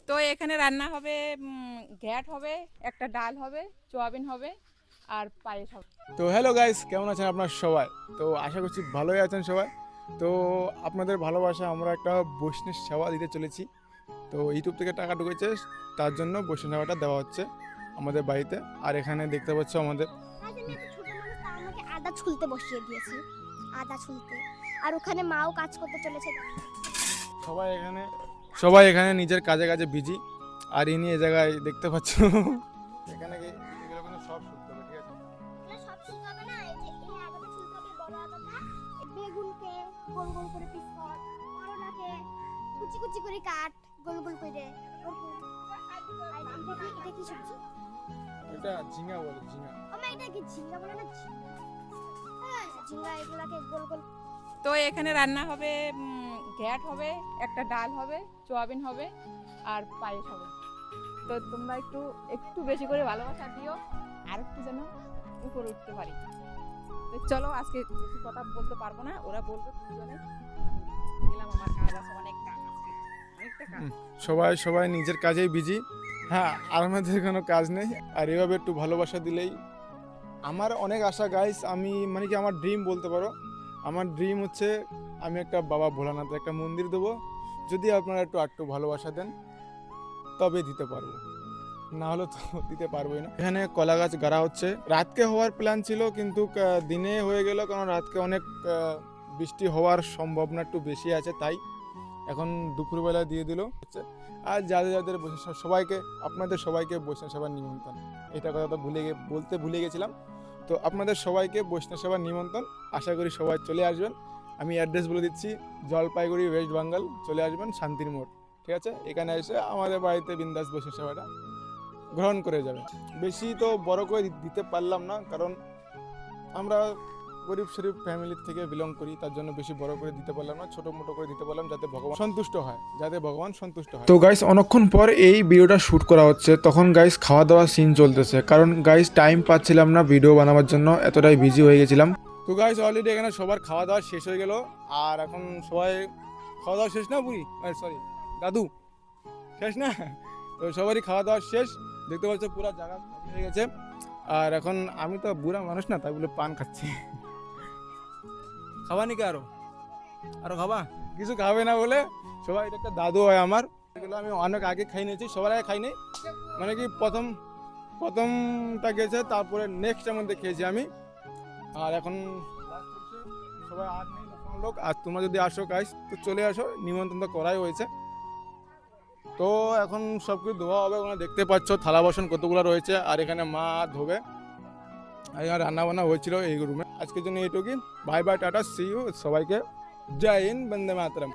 তো এখানে রান্না হবে, ঘ্যাট হবে, একটা ডাল হবে, সোয়াবিন হবে আর পায়েস হবে। তো হ্যালো গাইস, কেমন আছেন আপনার সবাই? তো আশা করছি ভালোই আছেন সবাই। তো আপনাদের ভালোবাসা আমরা একটা বৈষ্ণব সেবা দিতে চলেছি। তো ইউটিউব থেকে টাকা ঢুকেছে, তার জন্য বৈষ্ণব সেবাটা দেওয়া হচ্ছে আমাদের বাড়িতে। আর এখানে দেখতে পাচ্ছ আমাদের আজ আমি এত ছোট মানুষ তা আমাকে আদা ছুলতে বসিয়ে দিয়েছি। আদা ছুলতে। আর ওখানে মাও কাজ করতে চলেছে। সবাই এখানে নিজের কাজে কাজে বিজি। আর ইনি এই জায়গায় দেখতে পাচ্ছ এখানে কি এগুলো কিন্তু সব শুনতে হবে, ঠিক আছে? এগুলো সব ছুলতে হবে না, এই যে এই আদাটা ছুলতে হবে, বড় আদাটা। এই বেগুনকে গোল গোল করে পিস কর, করলাকে কুচি কুচি করে কাট, গোল গোল করে। ওরকম। আর এটা কি সবজি? এটা ঝিঙা বলে, ঝিঙা। আমা এটা কি ঝিঙ্গা বলে না? হ্যাঁ, ঝিঙ্গা এগুলাকে গোল গোল। তো এখানে রান্না হবে, ঘ্যাট হবে, একটা ডাল হবে, সোয়াবিন হবে আর পায়েস হবে। তো তোমরা একটু একটু বেশি করে ভালোবাসা দিও, আর একটু যেন উপরে উঠতে পারি। তো চলো, আজকে বেশি কথা বলতে পারবো না, ওরা বলবে দুজনে। আমি গেলাম, আমার কাজ আছে, অনেক কাজ আছে, অনেকটা কাজ। সবাই নিজের কাজেই বিজি। হ্যাঁ, আর আমাদের কোনো কাজ নেই। আর এভাবে একটু ভালোবাসা দিলেই আমার অনেক আশা গাইস। আমি মানে কি আমার ড্রিম বলতে পারো। আমার ড্রিম হচ্ছে আমি একটা বাবা ভোলানাথের একটা মন্দির দেবো। যদি আপনারা একটু ভালোবাসা দেন তবে দিতে পারবো, না হলে তো দিতে পারবোই না। এখানে কলা গাছ গাড়া হচ্ছে। রাতকে হওয়ার প্ল্যান ছিল, কিন্তু দিনে হয়ে গেল, কারণ রাতকে অনেক বৃষ্টি হওয়ার সম্ভাবনা একটু বেশি আছে, তাই এখন দুপুরবেলা দিয়ে দিল হচ্ছে। আর যাদের সবাইকে, আপনাদের সবাইকে বৈষ্ণব সেবার নিমন্ত্রণ। এটা কথা তো বলতে ভুলে গেছিলাম। তো আপনাদের সবাইকে বৈষ্ণব সেবার নিমন্ত্রণ। আশা করি সবাই চলে আসবেন। আমি অ্যাড্রেস বলে দিচ্ছি, জলপাইগুড়ি, ওয়েস্ট বেঙ্গল। চলে আসবেন শান্তির মোড়, ঠিক আছে? এখানে এসে আমাদের বাড়িতে বিন্দাস বৈষ্ণব সেবাটা গ্রহণ করে যাবেন। বেশি তো বড় করে দিতে পারলাম না, কারণ আমরা গরিব শরীফ ফ্যামিলির থেকে বিলং করি, তার জন্য বেশি বড় করে দিতে পারলাম না, ছোট মোটো করে দিতে পারলাম, যাতে ভগবান সন্তুষ্ট হয়। তো গাইস, অনেকক্ষণ পর এই ভিডিওটা শ্যুট করা হচ্ছে, তখন গাইস খাওয়া দাওয়া সিন চলতেছে, কারণ গাইস টাইম পাচ্ছিলাম না ভিডিও বানাবার জন্য, এতটাই বিজি হয়ে গেছিলাম। তো গাইস অলরেডি এখানে সবার খাওয়া দাওয়া শেষ হয়ে গেল। আর এখন সবাই খাওয়া দাওয়া শেষ না, বুড়ি সরি দাদু শেষ না? তো সবারই খাওয়া দাওয়া শেষ। দেখতে পাচ্ছ পুরো জায়গা খালি হয়ে গেছে। আর এখন আমি তো বুড়া মানুষ না, তাই বলে পান খাচ্ছি। খাবা নাকি আরো খাবা? কিছু খাবে না বলে সবাই, এটা একটা দাদু হয় আমার, এগুলো আমি অনেক আগে খাই নিয়েছি, সবার আগে খাই নাই। মানে কি প্রথমটা গেছে, তারপরে নেক্সটের মধ্যে খেয়েছি আমি। আর এখন সবাই আর নেই কোনো লোক। আর তোমরা যদি আসো গাইস, তো চলে আসো, নিমন্ত্রণ তো করাই হয়েছে। তো এখন সব কিছু ধোয়া হবে, ওখানে দেখতে পাচ্ছ থালা বাসন কতগুলো রয়েছে। আর এখানে মা ধোবে। আর এখানে রান্না বান্না হয়েছিল এই রুমে। আজকের জন্য এইটুকুই। বাই বাই, টাটা, সি ইউ সবাইকে। জয় হিন্দ, বন্দে মাতরম।